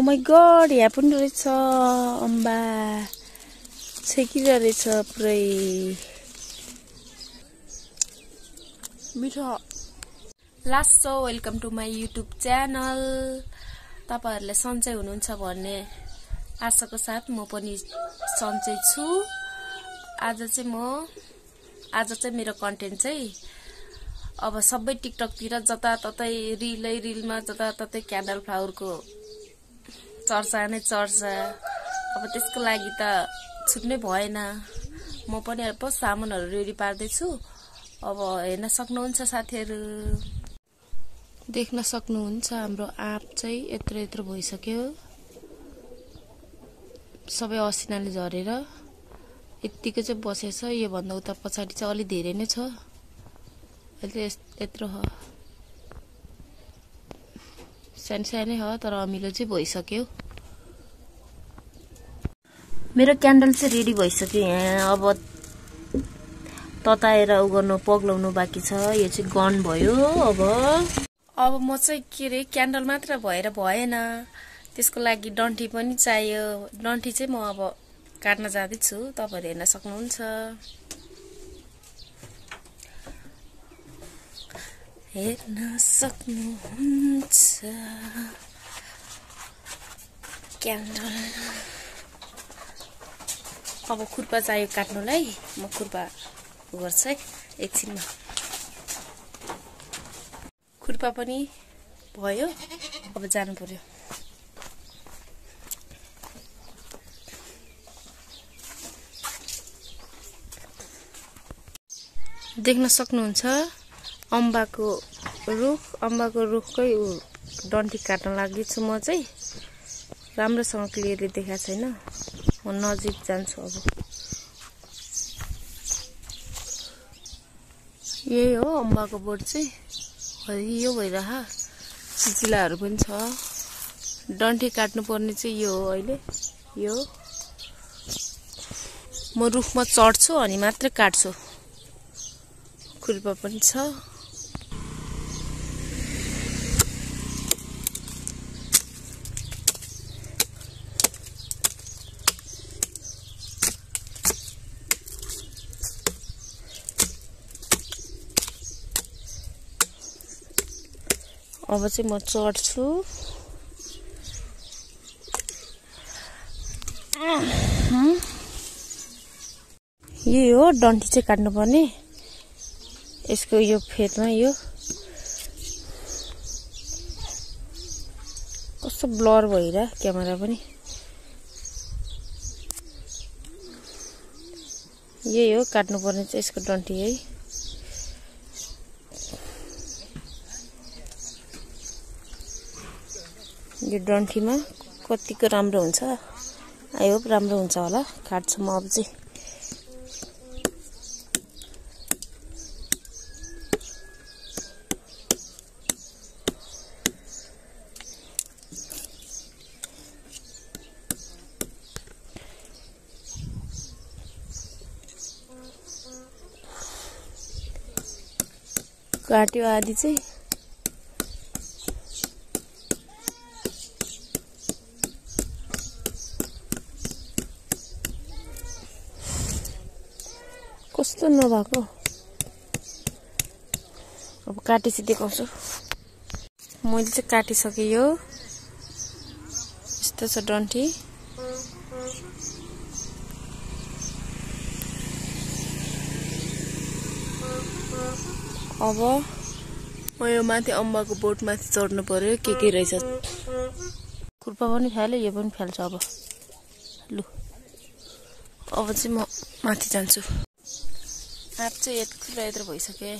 My God, यहाँ पनि रहेछ अम्बा छेकिरहेछ पुरै मिठो। Last so welcome to my YouTube channel. तपाईहरुले सन्चै हुनुहुन्छ भन्ने आशाको साथ म पनि सन्चै छु। आज चाहिँ मेरो कन्टेन्ट चाहिँ अब सबै टिकटकतिर जताततै रिलमा जताततै क्यान्डल फ्लावरको चर्चा नै चर्चा। अब त्यसको लागि त छुट्नै भएन। म पनि अब सामानहरु रेडी पार्दै छु। अब हेर्न सक्नुहुन्छ साथीहरु, देख्न सक्नुहुन्छ हाम्रो आँप चाहिँ यत्रो भइसक्यो। सबै असिनाले झरेर यतिको चाहिँ बसेछ। यो भन्दा उता पछाडी चाहिँ अलि धेरै नै छ। अहिले यत्रो हो, सानै हो तर अमिलो चाहिँ भइसक्यो। मेरो क्यान्डल चाहिँ रेडी भइसक्यो। यहाँ अब तताएर उ गर्नु पग्लाउनु बाँकी छ। यो चाहिँ गन भयो। अब म चाहिँ के रे क्यान्डल मात्र भएर भएन, त्यसको लागि डन्ठी पनि चाहियो। डन्ठी चाहिँ म अब काट्न जाँदै छु। तपाईहरु हेर्न सक्नुहुन्छ। क्यान्डल अब खुर्पा चाहियो काट्नुलाई। म खुर्पा गर्छ है एकछिनमा। खुर्पा पनि भयो। अब जानु पर्यो। देख्न सक्नुहुन्छ अम्बाको रुखकै डन्ठी काट्न लाग्दैछु म चाहिँ। राम्रोसँग क्लियरली देखाएको छैन, म नजिक जान्छु। अब यही हो अम्बाको बोट चाहिँ हरियो भइरह। चिचिलाहरू पनि छ। डन्ठी काट्नु पर्ने चाहिँ यो हो। अहिले यो म रुखमा चढ्छु अनि मात्रै काट्छु। खुर्पा पनि छ। अब चाहिँ म चढ्छु। यही हो डन्ठी चाहिँ काट्नु पर्ने। यसको यो फेदमा यो कस्तो ब्लर भइरा क्यामेरा पनि। यही हो काट्नु पर्ने चाहिँ यसको डन्ठी है। यो डन्ठीमा कतिको राम्रो हुन्छ। आई होप राम्रो हुन्छ होला। काट्छु म अब चाहिँ। काट्यो आदि चाहिँ। कस्तो नभएको। अब काटेपछि देखाउँछु। मैले चाहिँ काटिसकेँ। यो यस्तो छ डन्ठी। अब म यो माथि अम्बाको बोट माथि चढ्नु पर्यो। के रहेछ। खुर्पा पनि फ्याल्यो, यो पनि फ्याल्छ। अब लु, अब चाहिँ म माथि जान्छु। आँप चाहिँ यत्रो भइसक्यो है।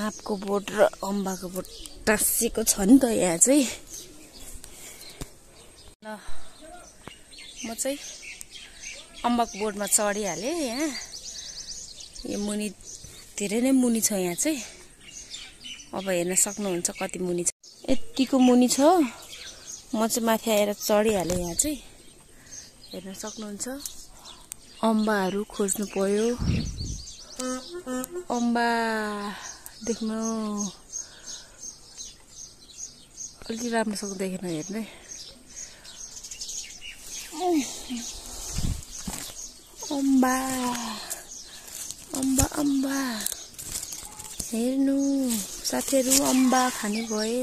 आँपको बोट र अम्बाको बोट टाँसिएको छ नि त यहाँ चाहिँ। ल म चाहिँ अम्बाको बोटमा चढिहालेँ। यहाँ यो मुनि धेरै नै मुनि छ। यहाँ चाहिँ अब हेर्न सक्नुहुन्छ कति मुनि छ। यतिको मुनि छ। म चाहिँ माथि आएर चढिहालेँ। यहाँ चाहिँ हेर्न सक्नुहुन्छ। अम्बाहरू खोज्नु पर्यो। अम्बा देख्न अलि राम्रोसँग देखेन हेर्नु अम्बा अम्बा अम्बा हेर्नु साथीहरु अम्बा खाने भए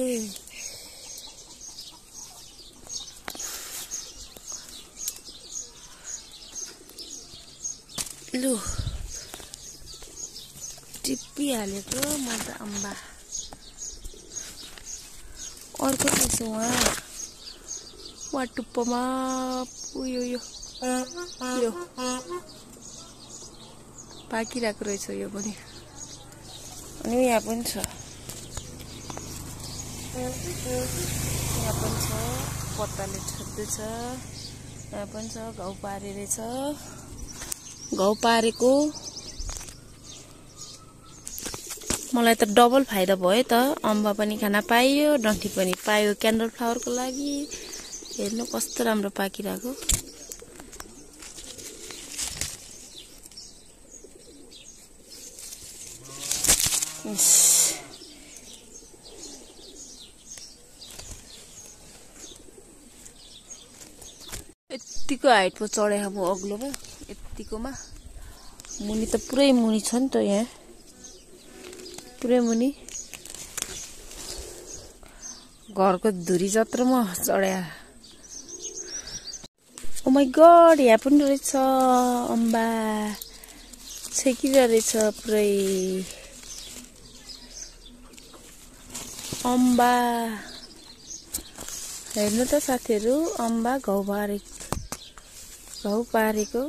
लु टिप्पी हालेको म त अम्बा अर्को रहेछ वहाँ टुप्पोमा उयो यो पाकिरहेको रहेछ यो पनि अनि यहाँ पनि छ पत्ताले छोप्दैछ यहाँ पनि छ घाउ पारे रहेछ घाउ पारेको मलाई त डबल फाइदा भयो त अम्बा पनि खान पाइयो डन्ठी पनि पाइयो क्यान्डल फ्लावरको लागि हेर्नु कस्तो राम्रो पाकिरहेको यतिको हाइट पो चढेको म अग्लोमा यतिकोमा मुनि त पुरै मुनि छ नि त यहाँ पुरै मुनि घरको धुरी जत्रोमा चढ्या ओ माय गॉड यहाँ पनि रहेछ अम्बा छेकिरहेको रहेछ पुरै अम्बा हेर्नु त साथीहरु अम्बा घाउ पारेको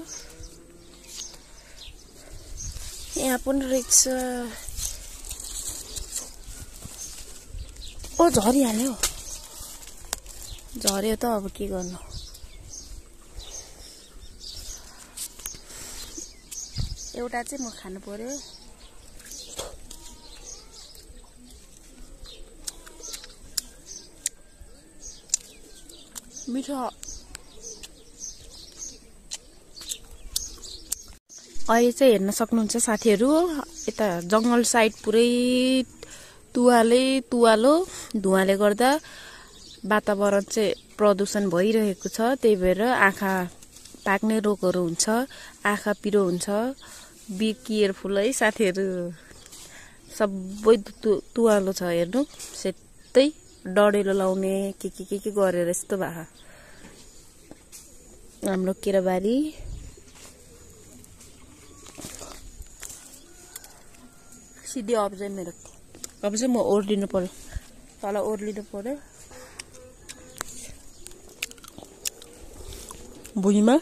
यहाँ पनि रहेछ ओ झरिहाल्यो झर्यो त अब के गर्नु एउटा चाहिँ म खानु पर्यो मिठो अहिले चाहिँ हेर्न सक्नुहुन्छ साथीहरु यता जंगल साइड पुरै तुवालो धुवाले गर्दा वातावरण चाहिँ प्रदूषण भइरहेको छ त्यही भएर आँखा पाक्ने रोगहरु हुन्छ आँखा पिरो हुन्छ बी केयरफुल है साथीहरु सबै तुवालो छ हेर्नु सेतै डडेलो लाउने के गरेर यस्तो भा हाम्रो केराबारी सिधै अब चाहिँ मेरो अब चाहिँ म ओर्लिनु पर्यो तल ओर्लिनु पर्यो भुइँमा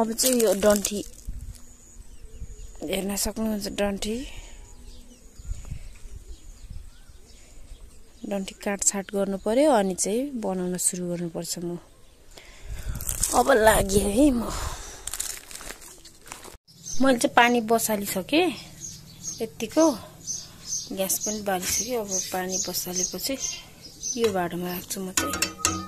अब चाहिँ यो डन्ठी हेर्न सक्नुहुन्छ डन्ठी काटछाट गर्नु पर्यो अनि चाहिँ बनाउन सुरु गर्नुपर्छ म अब लाग्यो है मैले चाहिँ पानी बसालिसके यतिको ग्यास पनि बालिसक्यो अब पानी बसालेपछि यो भाँडोमा राख्छु म चाहिँ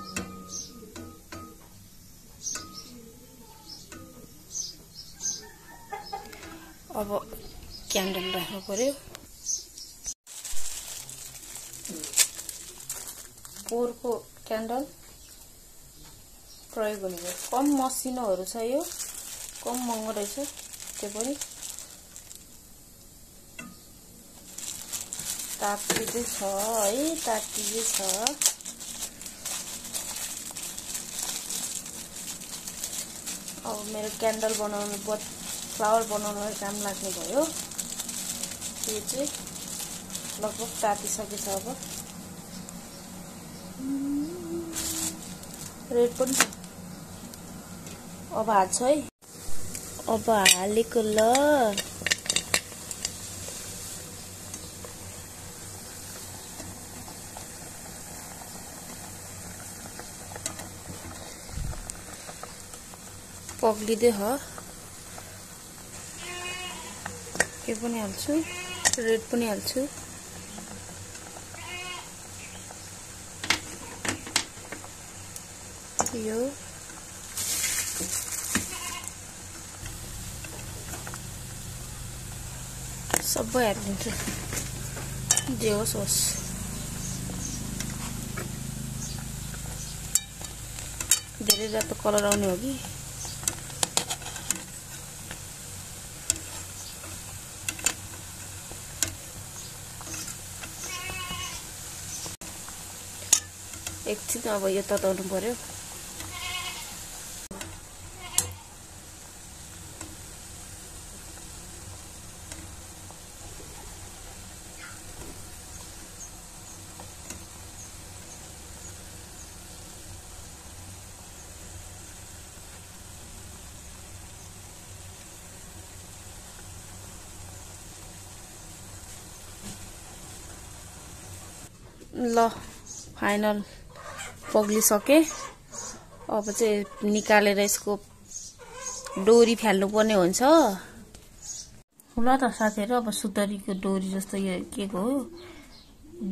अब क्यान्डल राख्नु पर्यो पोरको क्यान्डल प्रयोग गर्नु कम मसिनोहरु छ यो कम महँगो रहेछ त्यो पनि तातिदै छ है तातिदै छ अब मेरो क्यान्डल बनाउनु फ्लावर बनाउनुमा काम लाग्ने भयो यो चाहिँ लगभग तातिसकेछ अब रेड पनि अब हाल्छु है अब हालेको ल पग्लिँदै ह यो पनि हाल्छु रेड पनि हाल्छु यो सबै हालिदिन्छु जे होस् होस्। धेरै रातो कलर आउने हो कि एकछिन अब यो तताउनु पर्यो। ल फाइनल पग्लिसके। अब चाहिँ निकालेर यसको डोरी फाल्नु पर्ने हुन्छ। ल त साथीहरु, अब सुतरीको डोरी जस्तो यो के को हो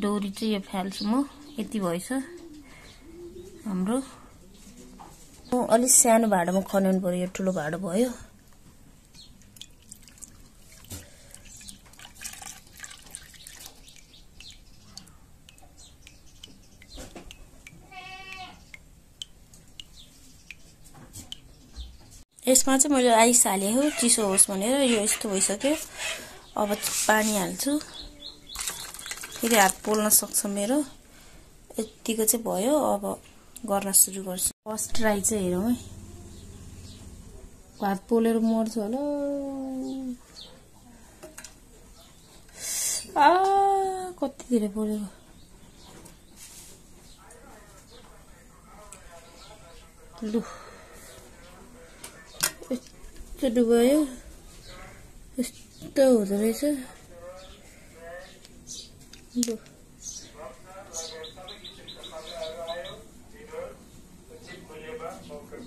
डोरी चाहिँ यो फाल्छु म। यति भएछ हाम्रो। अलि सानो भाँडामा खनाउनु पर्यो, यो ठुलो भाँडो भयो। यसमा चाहिँ मैले आइस हाले हो चिसो होस् भनेर। यो यस्तो भइसक्यो। अब पानी हाल्छु। फेरि हात पोल्न सक्छ मेरो। यतिको चाहिँ भयो। अब गर्न सुरु गर्छु। फर्स्ट ट्राई चाहिँ हेरौँ है। हात पोलेर मर्छु होला। कति धेरै पोलेको। लु यस्तो डुबायो। यस्तो हुँदो रहेछ। लु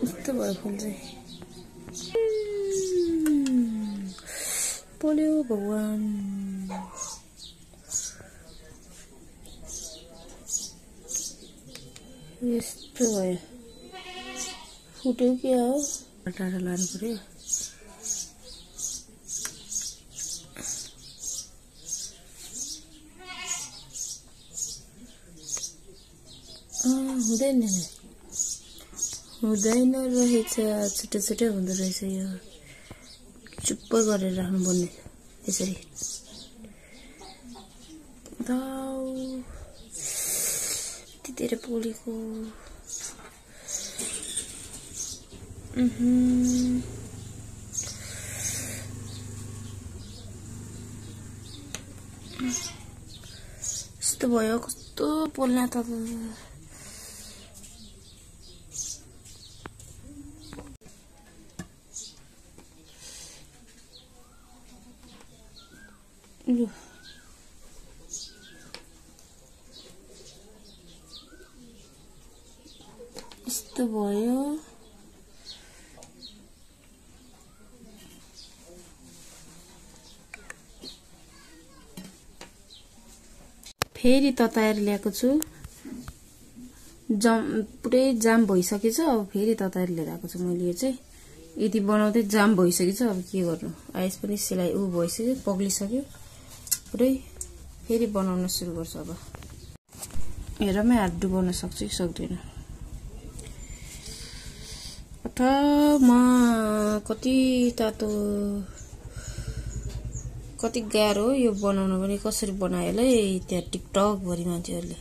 यस्तो भयो फुल चाहिँ। पोल्यो भगवान। यस्तो भयो। फुट्यो क्या हो। टाढा लानु पर्यो। हुँदैन रहेछ। छुट्टै छुट्टै हुँदो रहेछ। यो चुप्प गरेर राख्नु पर्ने यसरी। यति धेरै पोलेको। यस्तो भयो। कस्तो पोल्ने त। यस्तो भयो। फेरि तताएर ल्याएको छु। पुरै जाम भइसकेछ। अब फेरि तताएर लिएर आएको छु मैले। यो चाहिँ यति बनाउँदै जाम भइसकेछ। अब के गर्नु। आइस पनि सिलाइ भइसक्यो, पग्लिसक्यो पुरै। फेरि बनाउन सुरु गर्छु अब। हेरमै हात डुबाउन सक्छु कि सक्दैन। अथमा कति तातो, कति गाह्रो यो बनाउन पनि। कसरी बनायो होला है त्यहाँ टिकटक भरि मान्छेहरूले।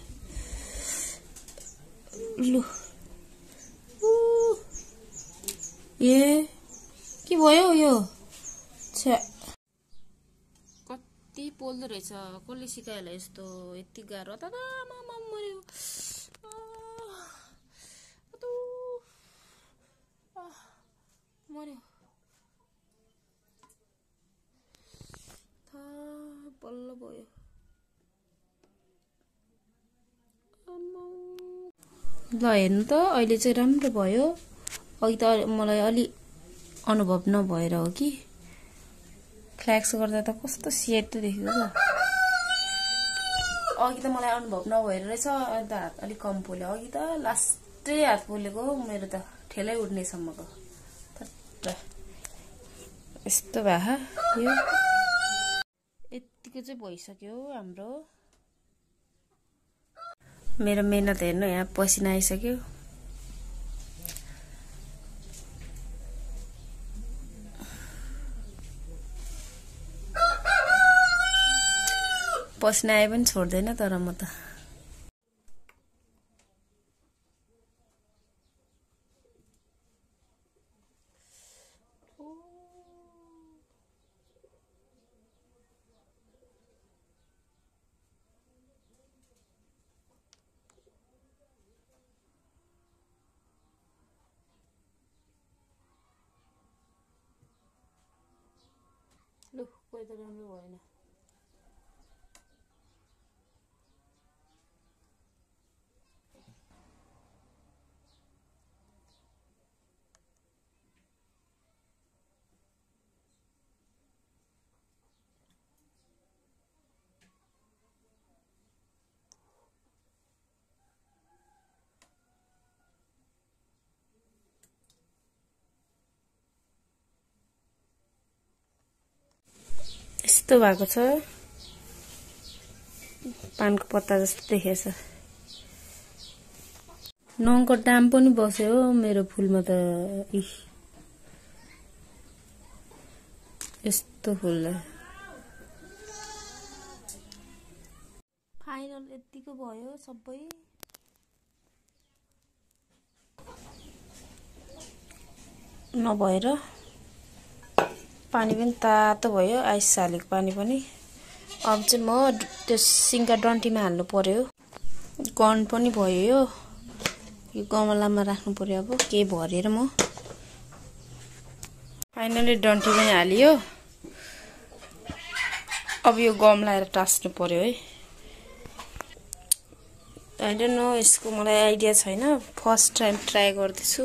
लु ए के भयो यो। कति पोल्दो रहेछ। कसले सिकायो होला यस्तो। यति गाह्रो त मर्यो। मर्यो। बल्ल भयो। ल हेर्नु त अहिले चाहिँ राम्रो भयो। अघि त मलाई अलि अनुभव नभएर हो कि। फ्ल्याक्स गर्दा त कस्तो सेतो देखेको त। अघि त मलाई अनुभव नभएर रहेछ। अन्त हात अलिक कम पोल्यो। अघि त लास्टै हात पोलेको मेरो त ठेलै उठ्ने सम्मको। यस्तो भए यो यतिको चाहिँ भइसक्यो हाम्रो। मेरो मेहनत हेर्नु, यहाँ पसिना आइसक्यो। पसिना आए पनि छोड्दैन तर म त। लु कोही त राम्रो भएन। यस्तो भएको छ, पानको पत्ता जस्तो देखेछ। नङको दाम पनि बस्यो मेरो फुलमा त। यस्तो फुल फाइनल यतिको भयो सबै। नभएर पानी पनि तातो भयो, आइस हालेको पानी पनि। अब चाहिँ म त्यो सिङ्का डन्टीमा हाल्नु पर्यो। गन पनि भयो, यो गमलामा राख्नु पर्यो। अब के भरेर म फाइनली डन्टी पनि हालियो। अब यो गमलाएर टास्नु पर्यो है। आई डोन्ट नो, यसको मलाई आइडिया छैन। फर्स्ट टाइम ट्राई गर्दैछु।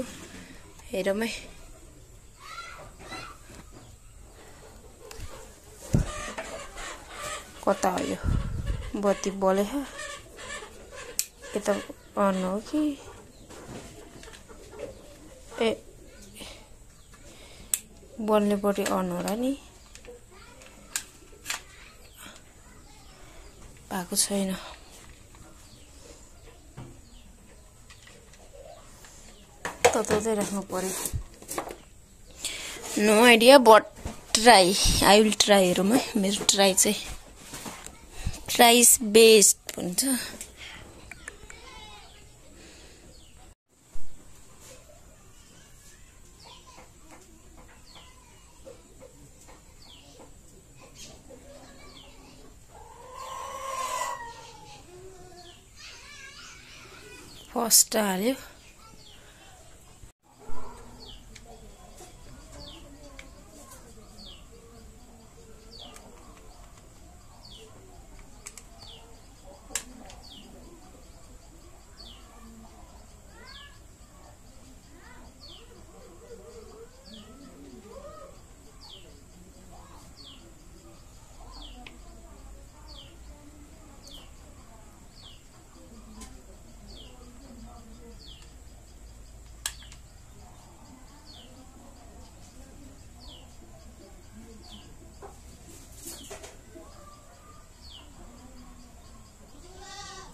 हेरौँ है। कता हो यो बत्ती बले? यता अन हो कि? ए बल्नेपट्टि अन होला नि, भएको छैन। तताउँदै राख्नु पर्यो। No idea but try, I will try. हेरौँ है। मेरो ट्राई चाहिँ ट्राई इज बेस्ट भन्छ। फर्स्ट हाल्यो।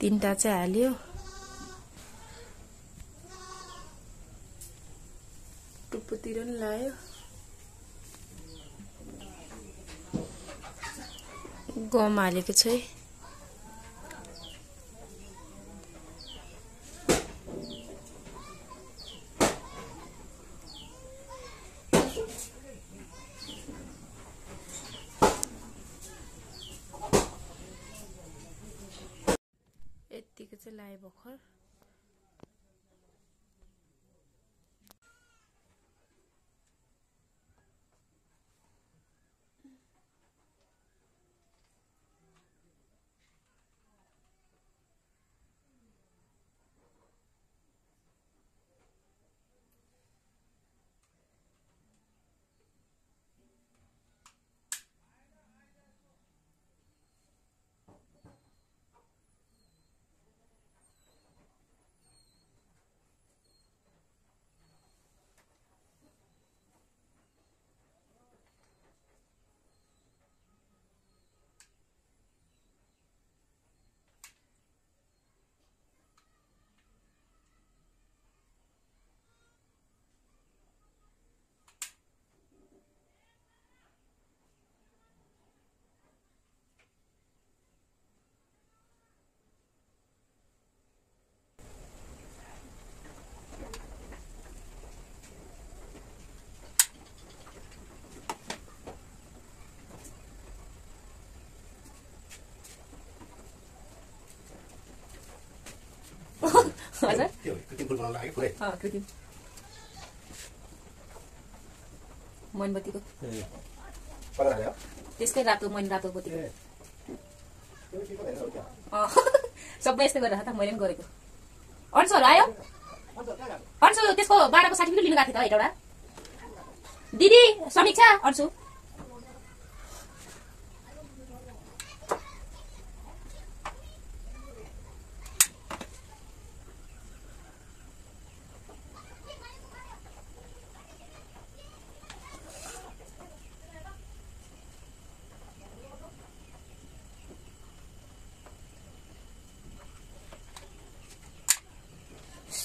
तीनटा चाहिँ हाल्यो। टुप्पोतिर पनि लायो। गम हालेको छ है। यतिको चाहिँ लाए भर्खर। त्यो कृत्रिम फुल बनाउन लाग्यो पुरै कृत्रिम मोमबत्तीको कलर हाल्यो त्यसकै रातो रातो बत्ती त्यो के गर्दैन हो क्या सबै यस्तै गरेर त मैले पनि गरेको अन्सुहरू आयो अन्सु त्यसको 12 को सर्टिफिकेट लिनु गएको थियो त एउटा दिदी समीक्षा अन्सु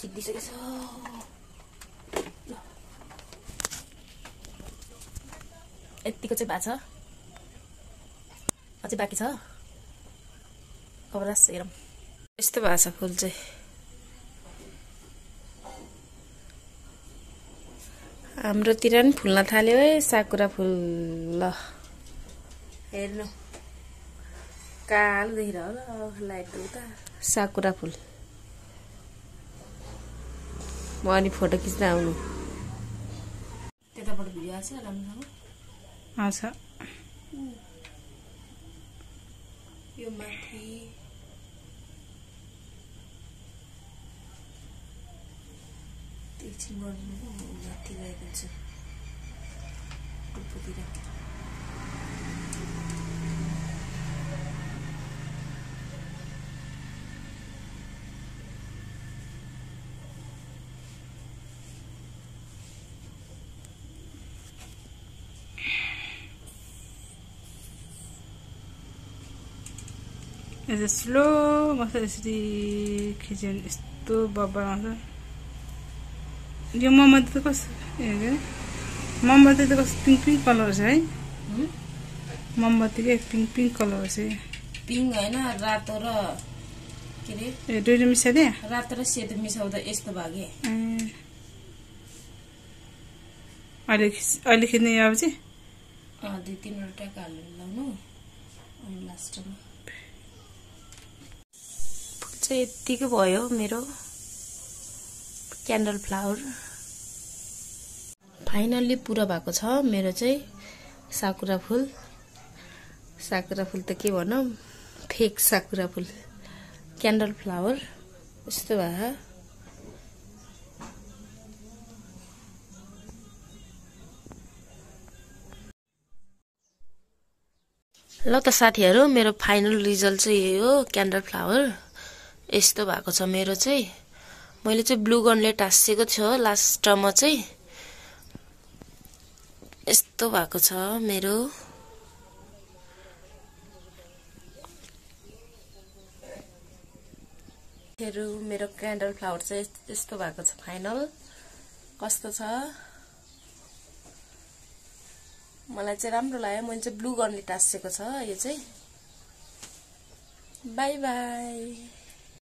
सिद्धिसकेको छ यतिको चाहिँ भएको छ अझै बाँकी छ अब लास्ट हेरौँ यस्तो भएको छ फुल चाहिँ हाम्रोतिर पनि फुल्न थाल्यो है साकुरा फुल ल हेर्नु कालो देखिरह ल लाइट उता साकुरा फुल म अनि फोटो खिच्न आउनु त्यताबाट भिडियो आछ राम्रोसँग आछ यो माथि एकछिन गर्नु माथि गएको छु टुप्पोतिर यसो स्लो मस्त यसरी खिच्यो भने यस्तो बब्बर आउँछ यो मोमबत्ती त कस्तो मोमबत्ती त कस्तो पिङ्क पिङ्क कलर छ है मोमबत्तीको पिङ्क पिङ्क कलर छ पिङ्क होइन रातो र के अरे ए दुईटा मिसाइदिए रातो र सेतो मिसाउँदा यस्तो भागे अहिले खिच्ने अब चाहिँ 2-3 वटा हालेर लाउनु अनि लास्टमा चाहिँ यतिकै भयो मेरो क्यान्डल फ्लावर फाइनल्ली पुरा भएको छ मेरो चाहिँ साकुरा फुल त के भनौँ फेक साकुरा फुल क्यान्डल फ्लावर यस्तो भयो ल त साथीहरू मेरो फाइनल रिजल्ट चाहिँ यही हो क्यान्डल फ्लावर यस्तो भएको छ मेरो चाहिँ मैले चाहिँ ब्लू गनले टाँसेको छु लास्टमा चाहिँ यस्तो भएको छ मेरो मेरो क्यान्डल फ्लावर चाहिँ यस्तो भएको छ फाइनल कस्तो छ मलाई चाहिँ राम्रो लाग्यो मैले चाहिँ ब्लू गनले टाँसेको छ यो चाहिँ बाई बाई